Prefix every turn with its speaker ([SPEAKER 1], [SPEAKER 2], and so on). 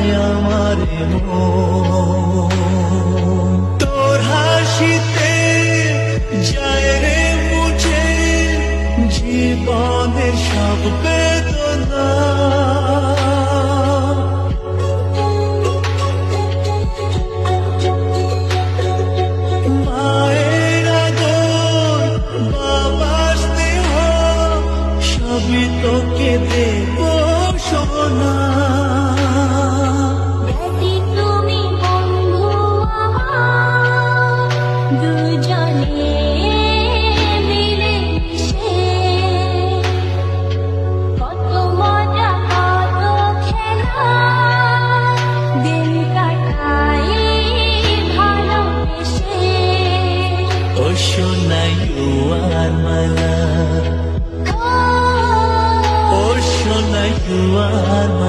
[SPEAKER 1] যায় আমার মন। তোর হাসিতে যায় রে মুছে জীবনের সব বেদনা। মায়ের আদর, বাবার স্নেহ সবই তোকে দেব সোনা।
[SPEAKER 2] তুমি বন্ধু আমার, দুজনে মিলে মিশে কত মজা কত খেলা দিন কাটাই ভালোবেসে।
[SPEAKER 1] ও সোনা you are my love, ও সোনা you are my